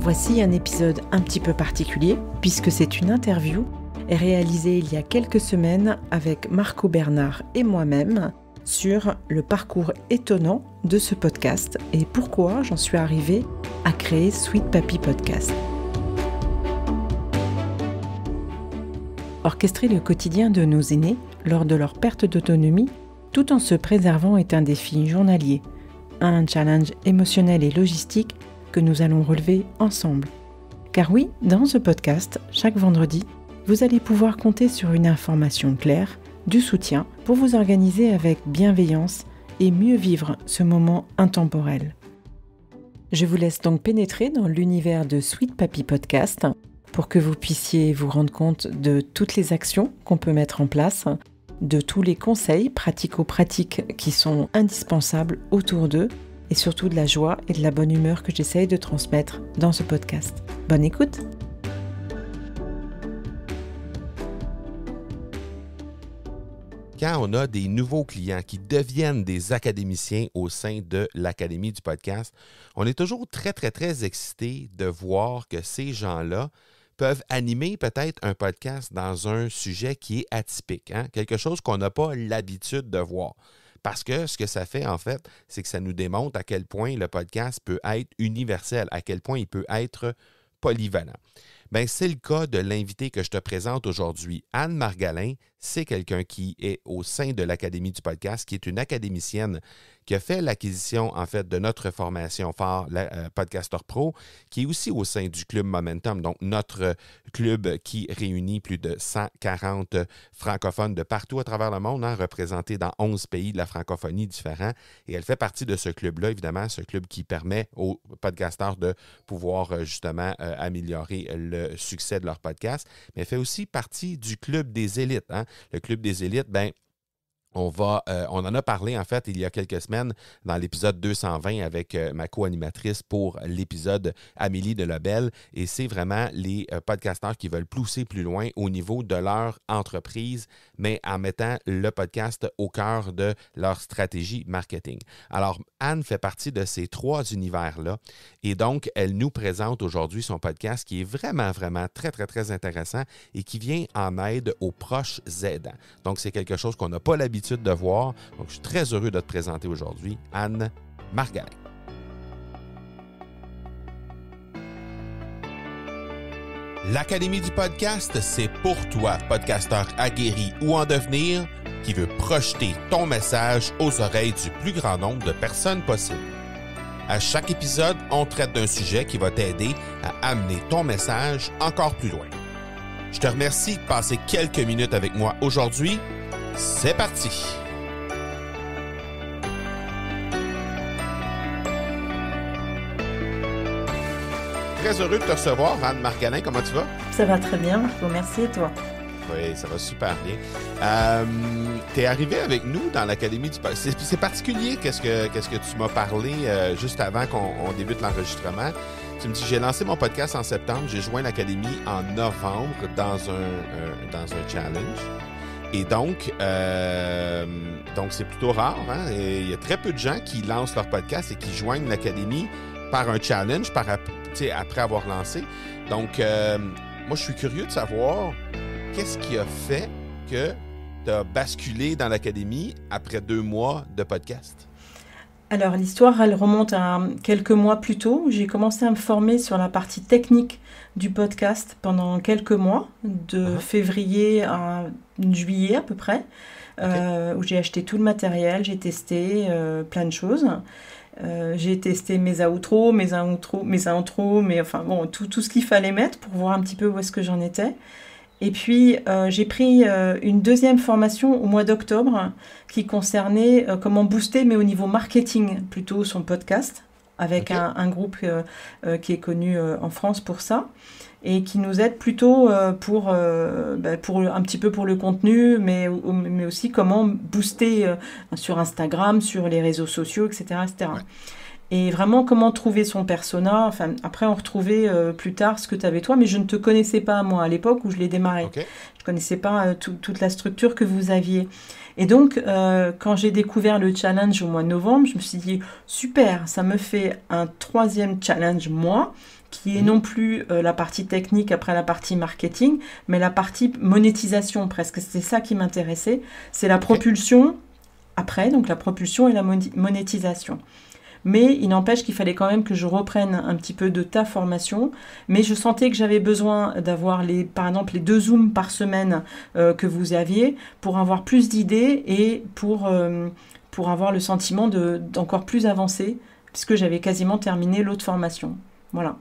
Voici un épisode un petit peu particulier puisque c'est une interview réalisée il y a quelques semaines avec Marco Bernard et moi-même sur le parcours étonnant de ce podcast et pourquoi j'en suis arrivée à créer Sweet Papy Podcast. Orchestrer le quotidien de nos aînés lors de leur perte d'autonomie tout en se préservant est un défi journalier, un challenge émotionnel et logistique que nous allons relever ensemble. Car oui, dans ce podcast, chaque vendredi, vous allez pouvoir compter sur une information claire, du soutien pour vous organiser avec bienveillance et mieux vivre ce moment intemporel. Je vous laisse donc pénétrer dans l'univers de Sweet Papy Podcast pour que vous puissiez vous rendre compte de toutes les actions qu'on peut mettre en place, de tous les conseils pratico-pratiques qui sont indispensables autour d'eux et surtout de la joie et de la bonne humeur que j'essaye de transmettre dans ce podcast. Bonne écoute! Quand on a des nouveaux clients qui deviennent des académiciens au sein de l'Académie du podcast, on est toujours très, très, très excité de voir que ces gens-là peuvent animer peut-être un podcast dans un sujet qui est atypique, quelque chose qu'on n'a pas l'habitude de voir. Parce que ce que ça fait, en fait, c'est que ça nous démontre à quel point le podcast peut être universel, à quel point il peut être polyvalent. Bien, c'est le cas de l'invité que je te présente aujourd'hui. Anne Margallin, c'est quelqu'un qui est au sein de l'Académie du podcast, qui est une académicienne qui a fait l'acquisition, en fait, de notre formation phare, Podcaster Pro, qui est aussi au sein du Club Momentum, donc notre club qui réunit plus de 140 francophones de partout à travers le monde, représentés dans 11 pays de la francophonie différents. Et elle fait partie de ce club-là, évidemment, ce club qui permet aux podcasteurs de pouvoir justement améliorer le succès de leur podcast, mais elle fait aussi partie du Club des élites. Le Club des élites, bien, on en a parlé, en fait, il y a quelques semaines dans l'épisode 220 avec ma co-animatrice pour l'épisode Amélie de Lebel. Et c'est vraiment les podcasteurs qui veulent pousser plus loin au niveau de leur entreprise, mais en mettant le podcast au cœur de leur stratégie marketing. Alors, Anne fait partie de ces trois univers-là. Et donc, elle nous présente aujourd'hui son podcast qui est vraiment, vraiment très, très, très intéressant et qui vient en aide aux proches aidants. Donc, c'est quelque chose qu'on n'a pas l'habitude de voir. Donc, je suis très heureux de te présenter aujourd'hui Anne Margallin. L'Académie du podcast, c'est pour toi, podcasteur aguerri ou en devenir, qui veut projeter ton message aux oreilles du plus grand nombre de personnes possible. À chaque épisode, on traite d'un sujet qui va t'aider à amener ton message encore plus loin. Je te remercie de passer quelques minutes avec moi aujourd'hui. C'est parti! Très heureux de te recevoir, Anne Margallin. Comment tu vas? Ça va très bien, je vous remercie et toi? Oui, ça va super bien. Tu es arrivé avec nous dans l'Académie du podcast. C'est particulier qu'est-ce que tu m'as parlé juste avant qu'on débute l'enregistrement. Tu me dis, j'ai lancé mon podcast en septembre, j'ai joint l'Académie en novembre dans un challenge. Et donc c'est plutôt rare. Et il y a très peu de gens qui lancent leur podcast et qui joignent l'Académie par un challenge, après avoir lancé. Donc, moi, je suis curieux de savoir qu'est-ce qui a fait que tu as basculé dans l'Académie après 2 mois de podcast? Alors, l'histoire, elle remonte à quelques mois plus tôt. J'ai commencé à me former sur la partie technique du podcast pendant quelques mois, de février à juillet à peu près, où j'ai acheté tout le matériel, j'ai testé plein de choses. J'ai testé mes outros, mes intros, tout ce qu'il fallait mettre pour voir un petit peu où est-ce que j'en étais. Et puis, j'ai pris une deuxième formation au mois d'octobre qui concernait comment booster, mais au niveau marketing, plutôt son podcast, avec un groupe qui est connu en France pour ça, et qui nous aide plutôt pour un petit peu pour le contenu, mais aussi comment booster sur Instagram, sur les réseaux sociaux, etc. etc. Ouais. Et vraiment, comment trouver son persona. Enfin, après, on retrouvait plus tard ce que tu avais toi, mais je ne te connaissais pas, moi, à l'époque où je l'ai démarré. Okay. Je ne connaissais pas toute la structure que vous aviez. Et donc, quand j'ai découvert le challenge au mois de novembre, je me suis dit, super, ça me fait un 3e challenge, moi, qui est non plus la partie technique après la partie marketing, mais la partie monétisation presque. C'est ça qui m'intéressait. C'est la propulsion après, donc la propulsion et la monétisation. Mais il n'empêche qu'il fallait quand même que je reprenne un petit peu de ta formation. Mais je sentais que j'avais besoin d'avoir, par exemple, les 2 Zooms par semaine que vous aviez pour avoir plus d'idées et pour avoir le sentiment d'encore plus avancer, puisque j'avais quasiment terminé l'autre formation. Voilà.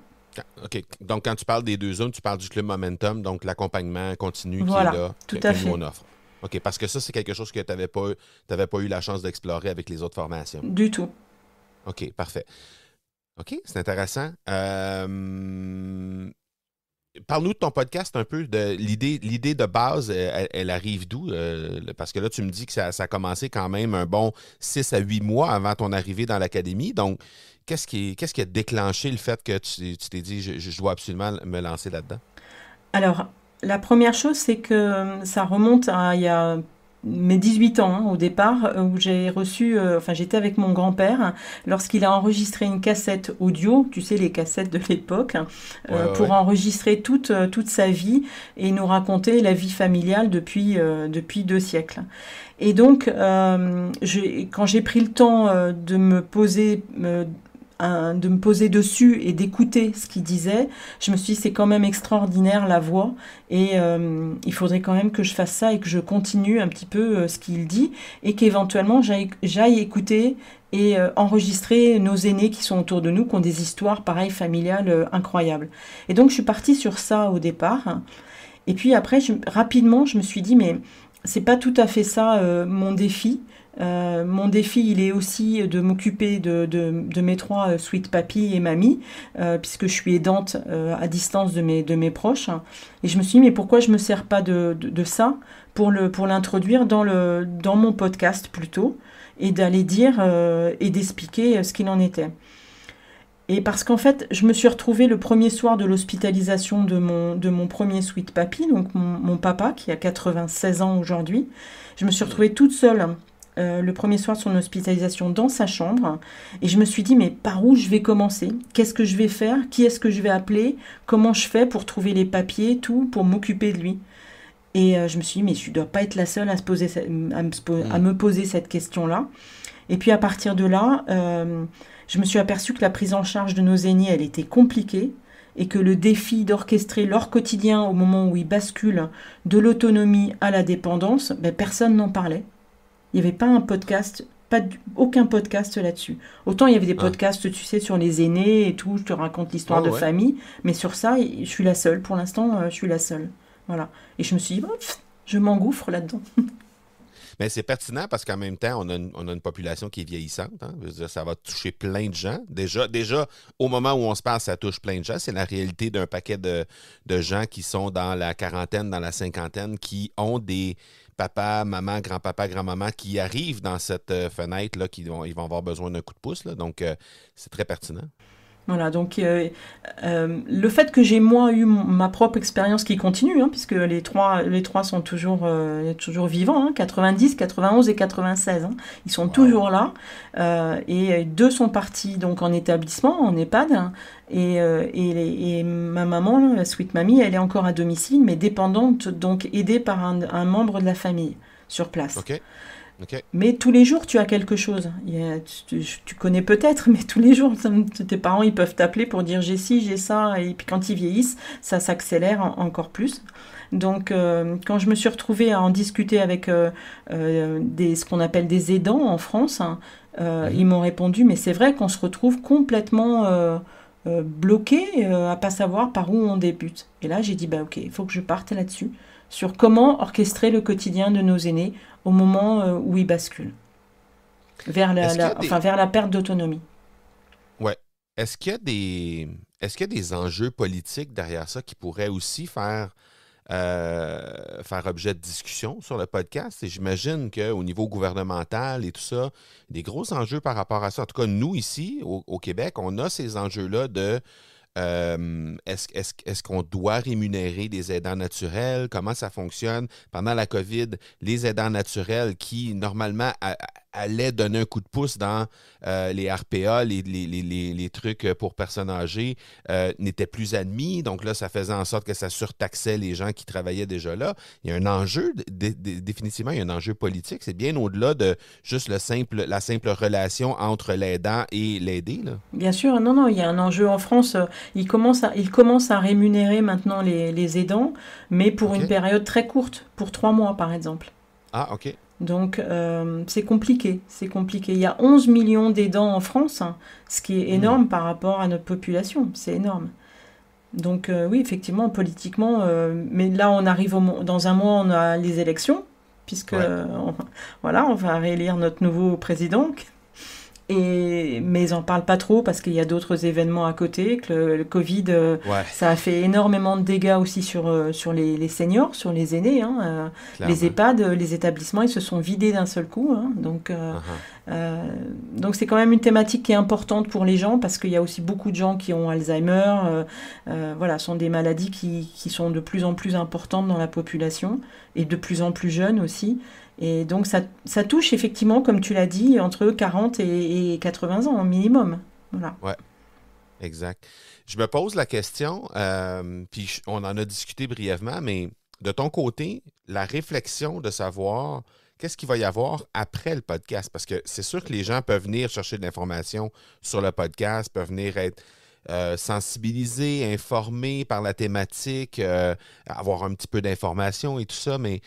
OK. Donc, quand tu parles des 2 Zooms, tu parles du Club Momentum, donc l'accompagnement continu Voilà, qui est là, tout que à nous, fait. on offre. OK, parce que ça, c'est quelque chose que tu n'avais pas eu la chance d'explorer avec les autres formations. Du tout. OK, parfait. OK, c'est intéressant. Parle-nous de ton podcast un peu, de l'idée de base, elle arrive d'où? Parce que là, tu me dis que ça a commencé quand même un bon 6 à 8 mois avant ton arrivée dans l'académie. Donc, qu'est-ce qui a déclenché le fait que tu t'es dit, je dois absolument me lancer là-dedans? Alors, la première chose, c'est que ça remonte à il y a mes 18 ans, au départ, où j'ai reçu, j'étais avec mon grand-père lorsqu'il a enregistré une cassette audio, tu sais, les cassettes de l'époque, pour enregistrer toute sa vie et nous raconter la vie familiale depuis 2 siècles. Et donc, quand j'ai pris le temps de me poser dessus et d'écouter ce qu'il disait, je me suis dit c'est quand même extraordinaire la voix et il faudrait quand même que je fasse ça et que je continue un petit peu ce qu'il dit et qu'éventuellement j'aille écouter et enregistrer nos aînés qui sont autour de nous, qui ont des histoires pareilles familiales incroyables. Et donc je suis partie sur ça au départ. Et puis après, rapidement, je me suis dit mais c'est pas tout à fait ça mon défi. Mon défi, il est aussi de m'occuper de mes 3 sweet papy et mamie, puisque je suis aidante à distance de mes proches. Et je me suis dit, mais pourquoi je ne me sers pas de ça pour l'introduire dans mon podcast plutôt, et d'aller dire et d'expliquer ce qu'il en était. Et parce qu'en fait, je me suis retrouvée le premier soir de l'hospitalisation de mon premier sweet papy, donc mon papa, qui a 96 ans aujourd'hui. Je me suis retrouvée toute seule le premier soir de son hospitalisation dans sa chambre. Et je me suis dit, mais par où je vais commencer? Qu'est-ce que je vais faire? Qui est-ce que je vais appeler? Comment je fais pour trouver les papiers, tout, pour m'occuper de lui? Et je me suis dit, mais je ne dois pas être la seule à me poser cette question-là. Et puis à partir de là, je me suis aperçue que la prise en charge de nos aînés, elle était compliquée et que le défi d'orchestrer leur quotidien au moment où ils basculent de l'autonomie à la dépendance, personne n'en parlait. Il n'y avait pas un podcast, aucun podcast là-dessus. Autant il y avait des podcasts, tu sais, sur les aînés et tout, je te raconte l'histoire de famille, mais sur ça, je suis la seule. Pour l'instant, je suis la seule. Voilà. Et je me suis dit, je m'engouffre là-dedans. Mais c'est pertinent parce qu'en même temps, on a une population qui est vieillissante. Hein? Je veux dire, ça va toucher plein de gens. Déjà, au moment où on se parle, ça touche plein de gens. C'est la réalité d'un paquet de gens qui sont dans la quarantaine, dans la cinquantaine, qui ont des papa, maman, grand-papa, grand-maman qui arrivent dans cette fenêtre-là, ils vont avoir besoin d'un coup de pouce. Là. Donc, c'est très pertinent. Voilà, donc le fait que j'ai moi eu ma propre expérience qui continue, hein, puisque les trois sont toujours vivants, hein, 90, 91 et 96, hein, ils sont toujours là, et 2 sont partis donc en établissement, en EHPAD, hein, et ma maman, la Sweet Mamie, elle est encore à domicile, mais dépendante, donc aidée par un membre de la famille sur place. OK. Okay. Mais tous les jours, tu as quelque chose. Tu connais peut-être, mais tous les jours, tes parents, ils peuvent t'appeler pour dire j'ai ci, j'ai ça. Et puis quand ils vieillissent, ça s'accélère encore plus. Donc, quand je me suis retrouvée à en discuter avec ce qu'on appelle des aidants en France, hein, ils m'ont répondu, mais c'est vrai qu'on se retrouve complètement bloqué à pas savoir par où on débute. Et là, j'ai dit, ok, il faut que je parte là-dessus, sur comment orchestrer le quotidien de nos aînés au moment où ils basculent vers la perte d'autonomie. Ouais. Est-ce qu'il y a des enjeux politiques derrière ça qui pourraient aussi faire objet de discussion sur le podcast? Et j'imagine qu'au niveau gouvernemental et tout ça, des gros enjeux par rapport à ça. En tout cas, nous, ici, au Québec, on a ces enjeux-là de est-ce qu'on doit rémunérer des aidants naturels? Comment ça fonctionne? Pendant la COVID, les aidants naturels qui, normalement, allait donner un coup de pouce dans les RPA, les trucs pour personnes âgées, n'étaient plus admis. Donc là, ça faisait en sorte que ça surtaxait les gens qui travaillaient déjà là. Il y a un enjeu, définitivement, il y a un enjeu politique. C'est bien au-delà de juste la simple relation entre l'aidant et l'aidé, là. Bien sûr, non, il y a un enjeu en France. Ils commencent à rémunérer maintenant les aidants, mais pour une OK? période très courte, pour 3 mois par exemple. Ah, OK. Donc, c'est compliqué, c'est compliqué. Il y a 11 millions d'aidants en France, hein, ce qui est Hmm. énorme par rapport à notre population, c'est énorme. Donc, oui, effectivement, politiquement, mais là, dans un mois, on a les élections, puisque, Ouais, voilà, on va réélire notre nouveau président. Mais ils n'en parlent pas trop parce qu'il y a d'autres événements à côté, que le Covid, ouais, ça a fait énormément de dégâts aussi sur les seniors, sur les aînés, hein. Les clairement. EHPAD, les établissements, ils se sont vidés d'un seul coup, hein. Uh-huh. Euh, donc c'est quand même une thématique qui est importante pour les gens parce qu'il y a aussi beaucoup de gens qui ont Alzheimer. Voilà, ce sont des maladies qui sont de plus en plus importantes dans la population et de plus en plus jeunes aussi. Et donc ça touche effectivement, comme tu l'as dit, entre 40 et 80 ans au minimum. Voilà. Ouais, exact. Je me pose la question, puis on en a discuté brièvement, mais de ton côté, la réflexion de savoir qu'est-ce qu'il va y avoir après le podcast, parce que c'est sûr que les gens peuvent venir chercher de l'information sur le podcast, peuvent venir être sensibilisés, informés par la thématique, avoir un petit peu d'information et tout ça, mais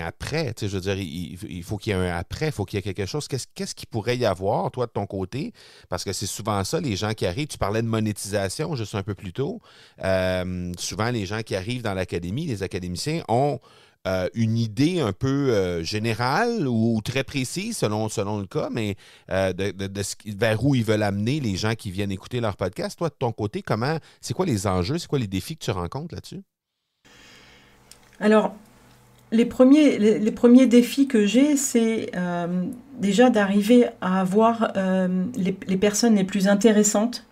après, tu sais, je veux dire, il faut qu'il y ait un après, il faut qu'il y ait quelque chose. Qu'est-ce qu'il pourrait y avoir, toi, de ton côté? Parce que c'est souvent ça, les gens qui arrivent. Tu parlais de monétisation juste un peu plus tôt. Souvent, les gens qui arrivent dans l'académie, les académiciens, ont une idée un peu générale ou très précise selon le cas, mais vers où ils veulent amener les gens qui viennent écouter leur podcast. Toi, de ton côté, c'est quoi les enjeux, c'est quoi les défis que tu rencontres là-dessus? Alors, les premiers défis que j'ai, c'est déjà d'arriver à avoir les personnes les plus intéressantes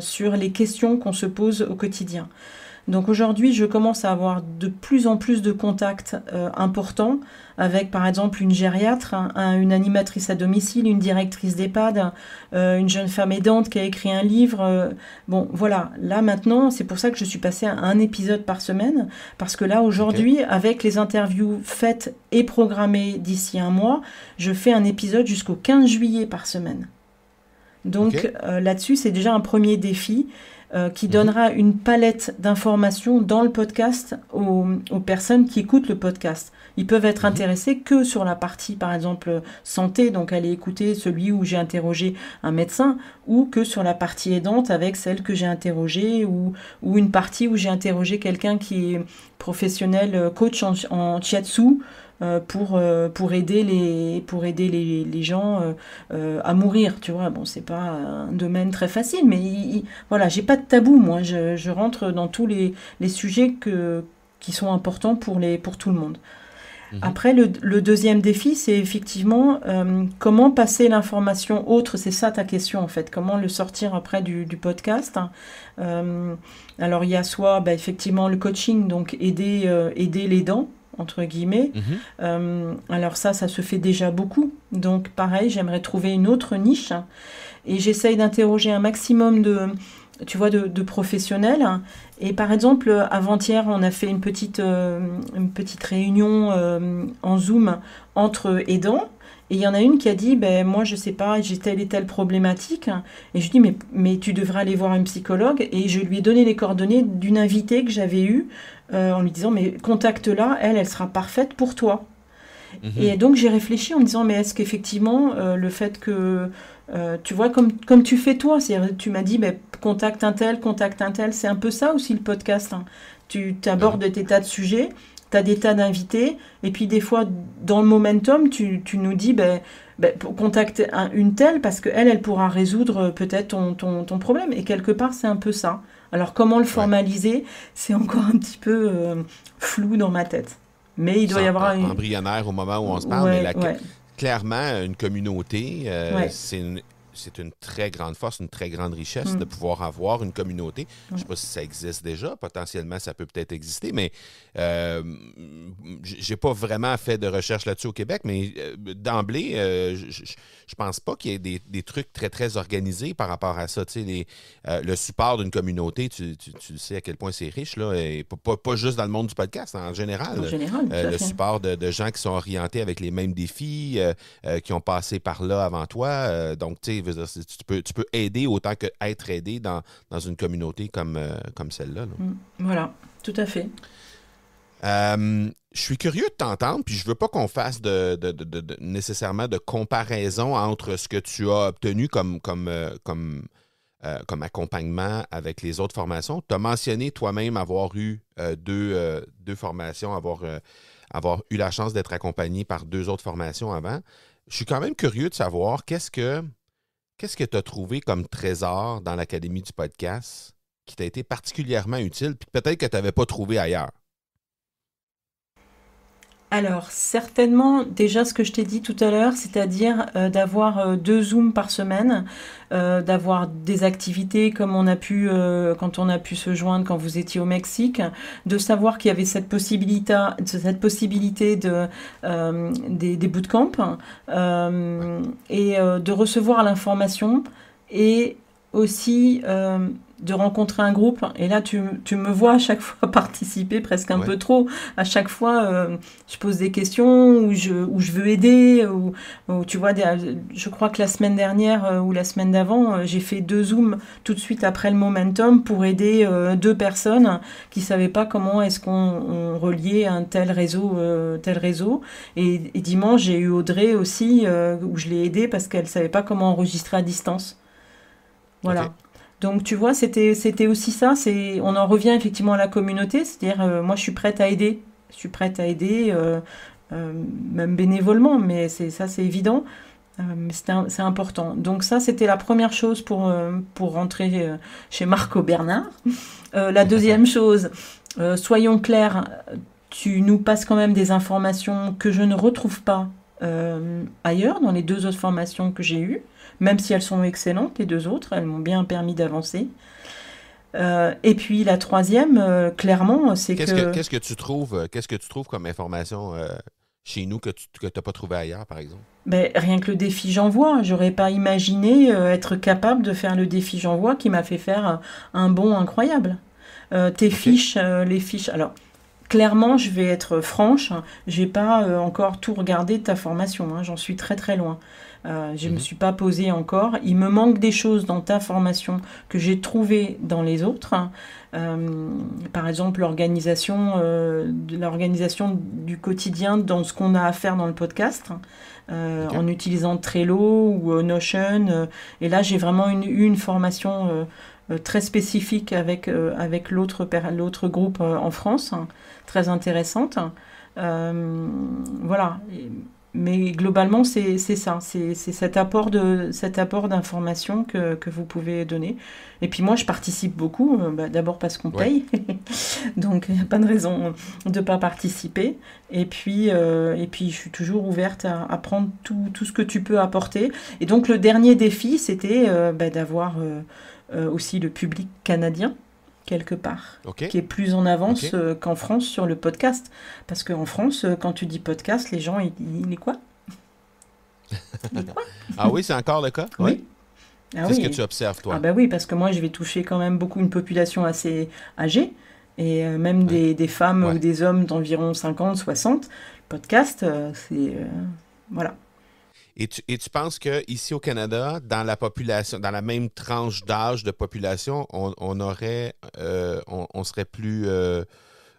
sur les questions qu'on se pose au quotidien. Donc aujourd'hui, je commence à avoir de plus en plus de contacts importants avec, par exemple, une gériatre, une animatrice à domicile, une directrice d'EHPAD, une jeune femme aidante qui a écrit un livre. Bon, voilà. Là, maintenant, c'est pour ça que je suis passée à un épisode par semaine, parce que là, OK. aujourd'hui, avec les interviews faites et programmées d'ici un mois, je fais un épisode jusqu'au 15 juillet par semaine. Donc OK. là-dessus, c'est déjà un premier défi qui Mhm. donnera une palette d'informations dans le podcast aux personnes qui écoutent le podcast. Ils peuvent être Mhm. intéressés que sur la partie, par exemple, santé, donc aller écouter celui où j'ai interrogé un médecin, ou que sur la partie aidante avec celle que j'ai interrogée, ou une partie où j'ai interrogé quelqu'un qui est professionnel, coach en shiatsu, pour aider les gens à mourir, tu vois. Bon, c'est pas un domaine très facile, mais voilà, j'ai pas de tabou, moi. Je rentre dans tous les sujets qui sont importants pour tout le monde. Mhm. Après, le deuxième défi, c'est effectivement comment passer l'information autre. C'est ça ta question, en fait. Comment le sortir après du podcast. Euh, alors, il y a soit effectivement le coaching, donc aider les dents entre guillemets. Mhm. Alors ça se fait déjà beaucoup. Donc pareil, j'aimerais trouver une autre niche. Et j'essaye d'interroger un maximum de professionnels. Et par exemple, avant-hier, on a fait une petite réunion en Zoom entre aidants. Et il y en a une qui a dit, ben moi je sais pas, j'ai telle et telle problématique. Et je dis, mais tu devrais aller voir un psychologue. Et je lui ai donné les coordonnées d'une invitée que j'avais eue en lui disant, mais contacte-la, elle sera parfaite pour toi. Et Mhm. donc j'ai réfléchi en me disant, mais est-ce qu'effectivement, le fait que, tu vois, comme tu fais toi, tu m'as dit, mais contacte un tel, c'est un peu ça aussi le podcast, hein. Tu Ben oui. abordes des tas de sujets, tu as des tas d'invités, et puis des fois, dans le momentum, tu nous dis, contacte une telle, parce qu'elle, elle pourra résoudre peut-être ton problème. Et quelque part, c'est un peu ça. Alors comment le Ouais. formaliser, c'est encore un petit peu flou dans ma tête. Mais il Plus doit y avoir embryonnaire au moment où on se parle, mais Ouais, ouais, clairement, une communauté, ouais. c'est c'est une très grande force, une très grande richesse de pouvoir avoir une communauté. Je ne sais pas si ça existe déjà. Potentiellement, ça peut peut-être exister, mais j'ai pas vraiment fait de recherche là-dessus au Québec, mais d'emblée, je pense pas qu'il y ait des trucs très, très organisés par rapport à ça. Tu sais, le support d'une communauté, tu sais à quel point c'est riche, là, et pas juste dans le monde du podcast, en général. En général, tout à le fait. support de gens qui sont orientés avec les mêmes défis, qui ont passé par là avant toi. Donc, tu sais, tu peux aider autant qu'être aidé dans une communauté comme celle-là. Là. Voilà, tout à fait. Je suis curieux de t'entendre, puis je veux pas qu'on fasse nécessairement de comparaison entre ce que tu as obtenu comme accompagnement avec les autres formations. Tu as mentionné toi-même avoir eu deux formations, avoir eu la chance d'être accompagné par 2 autres formations avant. Je suis quand même curieux de savoir qu'est-ce que tu as trouvé comme trésor dans l'Académie du podcast qui t'a été particulièrement utile, puis peut-être que tu n'avais pas trouvé ailleurs. Alors, certainement, déjà ce que je t'ai dit tout à l'heure, c'est-à-dire d'avoir 2 Zooms par semaine, d'avoir des activités comme on a pu, quand on a pu se joindre quand vous étiez au Mexique, de savoir qu'il y avait cette possibilité des bootcamps, et de recevoir l'information et aussi de rencontrer un groupe. Et là, tu me vois à chaque fois participer presque un peu trop. À chaque fois, je pose des questions où je veux aider. Ou tu vois, je crois que la semaine dernière ou la semaine d'avant, j'ai fait 2 Zooms tout de suite après le Momentum pour aider 2 personnes qui ne savaient pas comment est-ce qu'on reliait un tel réseau. Et dimanche, j'ai eu Audrey aussi, où je l'ai aidée parce qu'elle ne savait pas comment enregistrer à distance. Voilà. Okay. Donc tu vois, c'était aussi ça. On en revient effectivement à la communauté, c'est-à-dire moi je suis prête à aider. Je suis prête à aider, même bénévolement, mais c'est évident. C'est important. Donc ça, c'était la première chose pour rentrer chez Marco Bernard. La deuxième chose, soyons clairs, tu nous passes quand même des informations que je ne retrouve pas ailleurs, dans les 2 autres formations que j'ai eues. Même si elles sont excellentes, les 2 autres, elles m'ont bien permis d'avancer. Et puis la troisième, clairement, c'est Qu'est-ce que tu trouves comme information chez nous que tu n'as pas trouvé ailleurs, par exemple? Ben, rien que le défi J'envoie. J'aurais pas imaginé être capable de faire le défi J'envoie qui m'a fait faire un bond incroyable. Tes fiches, les fiches... Alors, clairement, je vais être franche, je n'ai pas encore tout regardé de ta formation, hein, j'en suis très très loin. Je ne me suis pas posée encore. Il me manque des choses dans ta formation que j'ai trouvées dans les autres. Par exemple, l'organisation du quotidien dans ce qu'on a à faire dans le podcast, en utilisant Trello ou Notion. Et là, j'ai vraiment eu une formation très spécifique avec l'autre groupe en France, très intéressante. Voilà. Mais globalement, c'est ça, c'est cet apport d'informations que vous pouvez donner. Et puis moi, je participe beaucoup, d'abord parce qu'on paye, donc il n'y a pas de raison de ne pas participer. Et puis je suis toujours ouverte à prendre tout ce que tu peux apporter. Et donc le dernier défi, c'était d'avoir aussi le public canadien, quelque part, qui est plus en avance qu'en France sur le podcast. Parce qu'en France, quand tu dis podcast, les gens, ils quoi? Ah oui, c'est encore le cas? Oui. C'est ce que tu observes, toi? Ah ben oui, parce que moi, je vais toucher quand même beaucoup une population assez âgée, et même des femmes ou des hommes d'environ 50, 60. Podcast, c'est... voilà. Et tu penses qu'ici au Canada, dans la population, dans la même tranche d'âge de population, on serait plus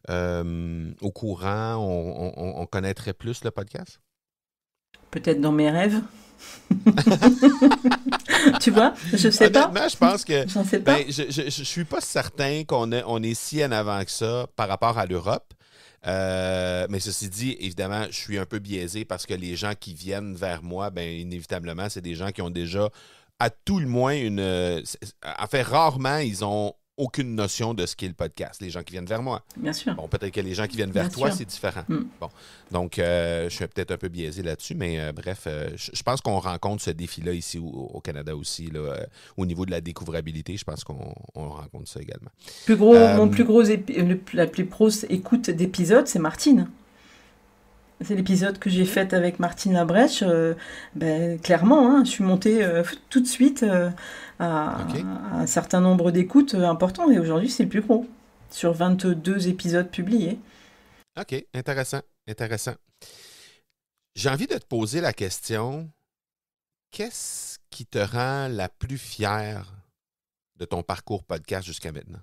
au courant, on connaîtrait plus le podcast? Peut-être dans mes rêves. Tu vois, je sais pas. Honnêtement, je pense que j'en sais pas. Je suis pas certain qu'on est si en avant que ça par rapport à l'Europe. Mais ceci dit, évidemment, je suis un peu biaisé parce que les gens qui viennent vers moi, inévitablement, c'est des gens qui ont déjà, à tout le moins, en fait, rarement, ils ont aucune notion de ce qu'est le podcast, les gens qui viennent vers moi. Bien sûr. Bon, peut-être que les gens qui viennent vers Bien toi, sûr. c'est différent. Mm. Bon, donc je suis peut-être un peu biaisé là-dessus, mais bref, je pense qu'on rencontre ce défi-là ici au Canada aussi, là, au niveau de la découvrabilité, je pense qu'on rencontre ça également. Mon plus gros la plus grosse écoute d'épisode, c'est Martine. C'est l'épisode que j'ai fait avec Martine Labrèche. Clairement, hein, je suis montée tout de suite à un certain nombre d'écoutes importants. Et aujourd'hui, c'est le plus gros, sur 22 épisodes publiés. OK, intéressant, intéressant. J'ai envie de te poser la question, qu'est-ce qui te rend la plus fière de ton parcours podcast jusqu'à maintenant?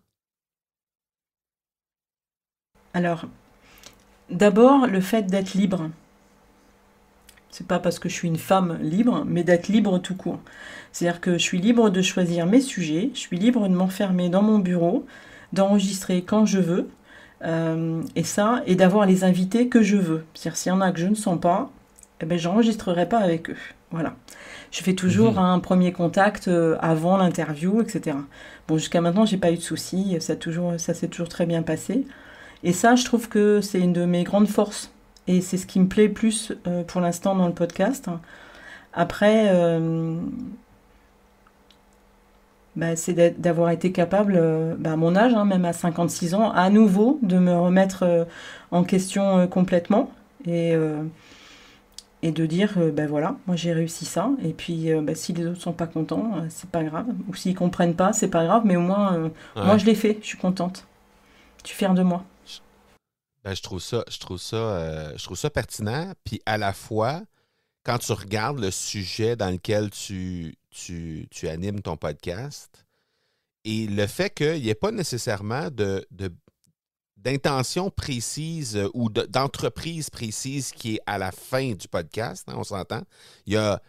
Alors, d'abord, le fait d'être libre. C'est pas parce que je suis une femme libre, mais d'être libre tout court. C'est-à-dire que je suis libre de choisir mes sujets, je suis libre de m'enfermer dans mon bureau, d'enregistrer quand je veux, et d'avoir les invités que je veux. C'est-à-dire s'il y en a que je ne sens pas, j'enregistrerai pas avec eux. Voilà. Je fais toujours un premier contact avant l'interview, etc. Bon, jusqu'à maintenant, j'ai pas eu de soucis, ça s'est toujours très bien passé. Et ça, je trouve que c'est une de mes grandes forces. Et c'est ce qui me plaît le plus pour l'instant dans le podcast. Après, c'est d'avoir été capable, à mon âge, hein, même à 56 ans, à nouveau, de me remettre en question complètement. Et de dire, voilà, moi j'ai réussi ça. Et puis, si les autres sont pas contents, c'est pas grave. Ou s'ils comprennent pas, c'est pas grave. Mais au moins, moi je l'ai fait, je suis contente. Je suis fière de moi. Je trouve ça pertinent. Puis à la fois, quand tu regardes le sujet dans lequel tu animes ton podcast, et le fait qu'il n'y ait pas nécessairement d'intention précise ou d'entreprise précise qui est à la fin du podcast, hein, on s'entend. Il y a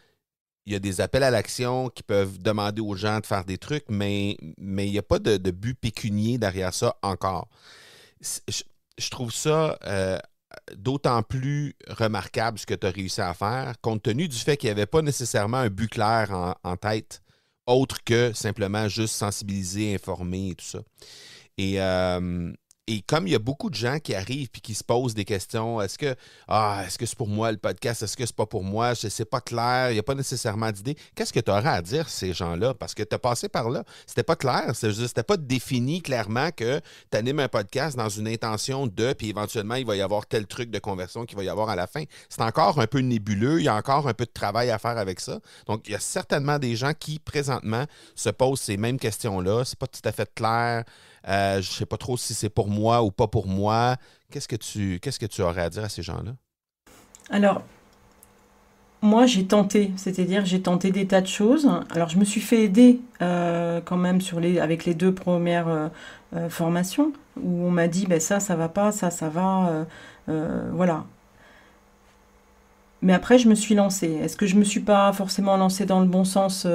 des appels à l'action qui peuvent demander aux gens de faire des trucs, mais il n'y a pas de but pécunier derrière ça encore. Je trouve ça d'autant plus remarquable ce que tu as réussi à faire, compte tenu du fait qu'il n'y avait pas nécessairement un but clair en tête, autre que simplement juste sensibiliser, informer et tout ça. Et comme il y a beaucoup de gens qui arrivent et qui se posent des questions, est-ce que c'est pour moi le podcast? Est-ce que c'est pas pour moi? C'est pas clair, il n'y a pas nécessairement d'idée. Qu'est-ce que tu aurais à dire ces gens-là? Parce que tu as passé par là. C'était pas clair, c'était pas défini clairement que tu animes un podcast dans une intention de, puis éventuellement, il va y avoir tel truc de conversion qu'il va y avoir à la fin. C'est encore un peu nébuleux, il y a encore un peu de travail à faire avec ça. Donc, il y a certainement des gens qui, présentement, se posent ces mêmes questions-là. C'est pas tout à fait clair. Je ne sais pas trop si c'est pour moi ou pas pour moi. Qu'est-ce que tu aurais à dire à ces gens-là? Alors, moi, j'ai tenté des tas de choses. Alors, je me suis fait aider quand même avec les 2 premières formations où on m'a dit, ça va pas, ça va, voilà. Mais après, je me suis lancée. Est-ce que je me suis pas forcément lancée dans le bon sens?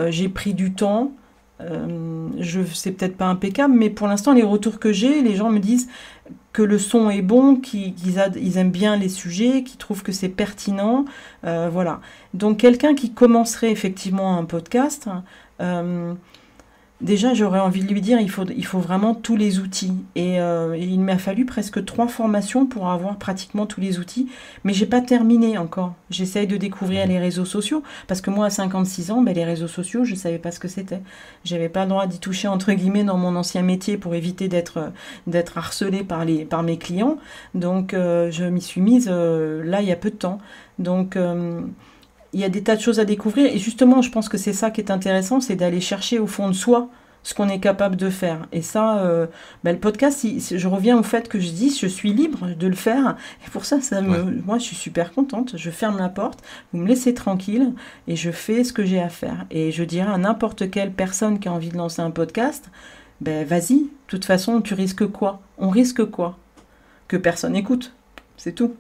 J'ai pris du temps. C'est peut-être pas impeccable, mais pour l'instant, les retours que j'ai, les gens me disent que le son est bon, qu'ils aiment bien les sujets, qu'ils trouvent que c'est pertinent. Voilà. Donc, quelqu'un qui commencerait effectivement un podcast, déjà, j'aurais envie de lui dire, il faut vraiment tous les outils. Et il m'a fallu presque 3 formations pour avoir pratiquement tous les outils. Mais j'ai pas terminé encore. J'essaye de découvrir les réseaux sociaux. Parce que moi, à 56 ans, les réseaux sociaux, je savais pas ce que c'était. J'avais pas le droit d'y toucher, entre guillemets, dans mon ancien métier pour éviter d'être harcelée par mes clients. Donc, je m'y suis mise là, il y a peu de temps. Donc... il y a des tas de choses à découvrir et justement, je pense que c'est ça qui est intéressant, c'est d'aller chercher au fond de soi ce qu'on est capable de faire. Et ça, le podcast, je reviens au fait que je dis, je suis libre de le faire. Et pour ça, moi, je suis super contente. Je ferme la porte, vous me laissez tranquille et je fais ce que j'ai à faire. Et je dirais à n'importe quelle personne qui a envie de lancer un podcast, vas-y, de toute façon, tu risques quoi? On risque quoi? Que personne écoute, c'est tout.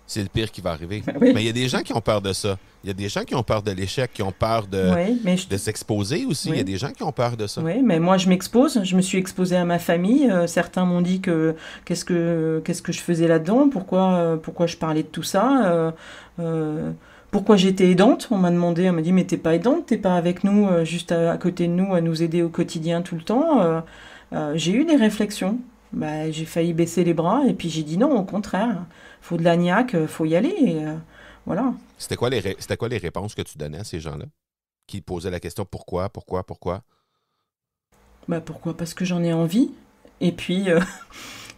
C'est le pire qui va arriver. Oui. Mais il y a des gens qui ont peur de ça. Il y a des gens qui ont peur de l'échec, qui ont peur de s'exposer aussi. Oui. Il y a des gens qui ont peur de ça. Oui, mais moi je m'expose. Je me suis exposée à ma famille. Certains m'ont dit que qu'est-ce que je faisais là-dedans, pourquoi je parlais de tout ça, pourquoi j'étais aidante. On m'a dit, mais t'es pas aidante, t'es pas avec nous, juste à côté de nous, à nous aider au quotidien tout le temps. J'ai eu des réflexions. J'ai failli baisser les bras et puis j'ai dit non, au contraire. Faut de la niaque, faut y aller. Et, voilà. C'était quoi les réponses que tu donnais à ces gens-là qui posaient la question pourquoi? Pourquoi? Parce que j'en ai envie. Et puis,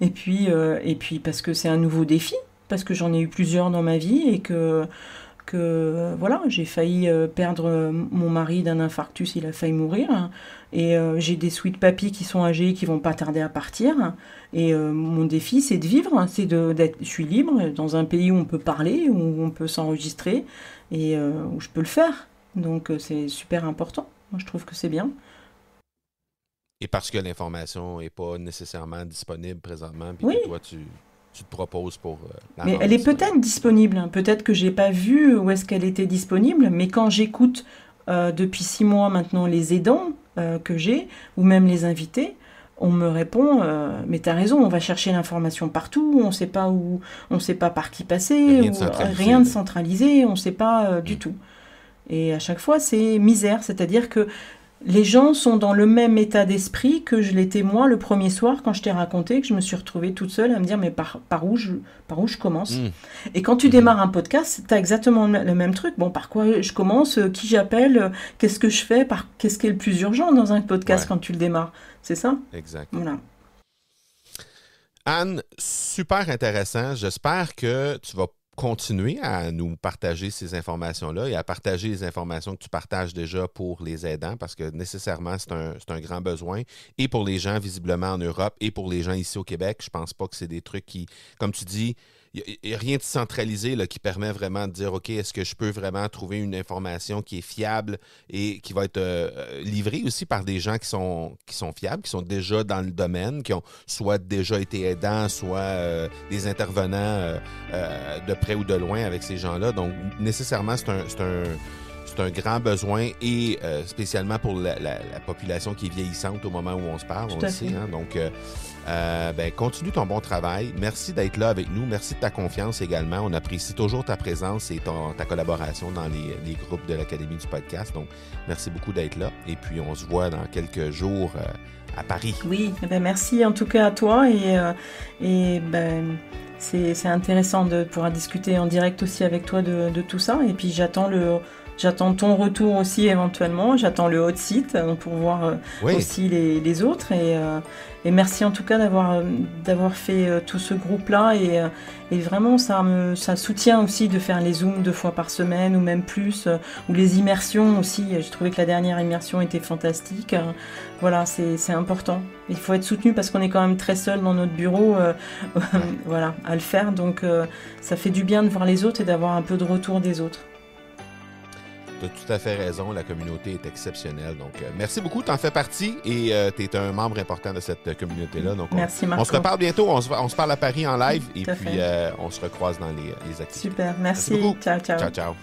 et puis parce que c'est un nouveau défi. Parce que j'en ai eu plusieurs dans ma vie et que voilà, j'ai failli perdre mon mari d'un infarctus, il a failli mourir. Et j'ai des sweet papis qui sont âgés, qui vont pas tarder à partir. Et mon défi, c'est de vivre, je suis libre dans un pays où on peut parler, où on peut s'enregistrer et où je peux le faire. Donc c'est super important. Moi, je trouve que c'est bien. Et parce que l'information n'est pas nécessairement disponible présentement, puis oui. que toi, tu te proposes pour mais elle est peut-être disponible. Peut-être que j'ai pas vu où est-ce qu'elle était disponible, mais quand j'écoute depuis 6 mois maintenant les aidants que j'ai, ou même les invités, on me répond mais t'as raison, on va chercher l'information partout, on sait pas où, on sait pas par qui passer, rien de centralisé, on sait pas du tout. Et à chaque fois c'est misère, c'est-à-dire que les gens sont dans le même état d'esprit que je l'étais moi le premier soir quand je t'ai raconté que je me suis retrouvée toute seule à me dire mais par où je commence. Et quand tu démarres un podcast, tu as exactement le même truc. Bon, par quoi je commence, qui j'appelle, qu'est-ce que je fais, qu'est-ce qui est le plus urgent dans un podcast quand tu le démarres. C'est ça? Exact. Voilà. Anne, super intéressant. J'espère que tu vas continuer à nous partager ces informations-là et à partager les informations que tu partages déjà pour les aidants parce que nécessairement, c'est un grand besoin. Et pour les gens visiblement en Europe et pour les gens ici au Québec, je pense pas que c'est des trucs qui, comme tu dis, il n'y a rien de centralisé là, qui permet vraiment de dire, OK, est-ce que je peux vraiment trouver une information qui est fiable et qui va être livrée aussi par des gens qui sont fiables, qui sont déjà dans le domaine, qui ont soit déjà été aidants, soit des intervenants de près ou de loin avec ces gens-là. Donc, nécessairement, c'est un grand besoin et spécialement pour la population qui est vieillissante au moment où on se parle, on le sait. Hein? Donc, continue ton bon travail. Merci d'être là avec nous. Merci de ta confiance également. On apprécie toujours ta présence et ta collaboration dans les groupes de l'Académie du podcast. Donc, merci beaucoup d'être là. Et puis, on se voit dans quelques jours à Paris. Oui, merci en tout cas à toi. C'est intéressant de pouvoir discuter en direct aussi avec toi de tout ça. Et puis, j'attends ton retour aussi éventuellement. J'attends le hot seat pour voir aussi les autres. Et merci en tout cas d'avoir fait tout ce groupe-là. Et vraiment, ça soutient aussi de faire les Zooms 2 fois par semaine ou même plus. Ou les immersions aussi. J'ai trouvé que la dernière immersion était fantastique. Voilà, c'est important. Il faut être soutenu parce qu'on est quand même très seul dans notre bureau voilà, à le faire. Donc ça fait du bien de voir les autres et d'avoir un peu de retour des autres. Tu as tout à fait raison, la communauté est exceptionnelle. Donc, merci beaucoup, tu en fais partie et tu es un membre important de cette communauté-là. Donc, merci Marco. On se reparle bientôt, on se parle à Paris en live et puis on se recroise dans les activités. Super, merci beaucoup. Ciao. Ciao.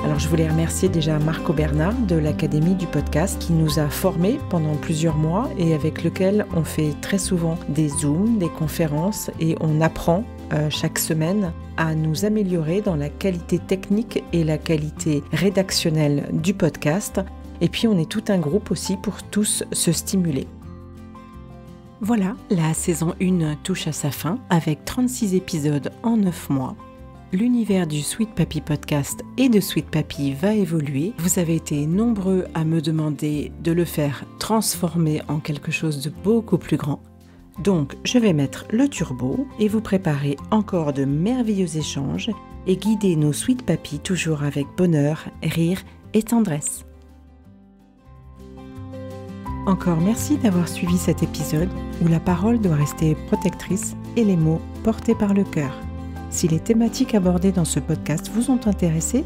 Alors je voulais remercier déjà Marco Bernard de l'Académie du podcast qui nous a formés pendant plusieurs mois et avec lequel on fait très souvent des Zooms, des conférences et on apprend chaque semaine à nous améliorer dans la qualité technique et la qualité rédactionnelle du podcast. Et puis on est tout un groupe aussi pour tous se stimuler. Voilà, la saison 1 touche à sa fin avec 36 épisodes en 9 mois. L'univers du Sweet Papy Podcast et de Sweet Papy va évoluer. Vous avez été nombreux à me demander de le faire transformer en quelque chose de beaucoup plus grand. Donc, je vais mettre le turbo et vous préparer encore de merveilleux échanges et guider nos Sweet Papy toujours avec bonheur, rire et tendresse. Encore merci d'avoir suivi cet épisode où la parole doit rester protectrice et les mots portés par le cœur. Si les thématiques abordées dans ce podcast vous ont intéressé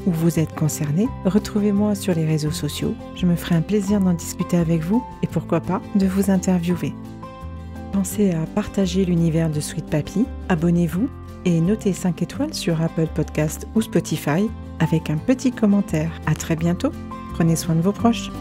ou vous êtes concerné, retrouvez-moi sur les réseaux sociaux. Je me ferai un plaisir d'en discuter avec vous et pourquoi pas de vous interviewer. Pensez à partager l'univers de Sweet Papy, abonnez-vous et notez 5 étoiles sur Apple Podcast ou Spotify avec un petit commentaire. À très bientôt! Prenez soin de vos proches.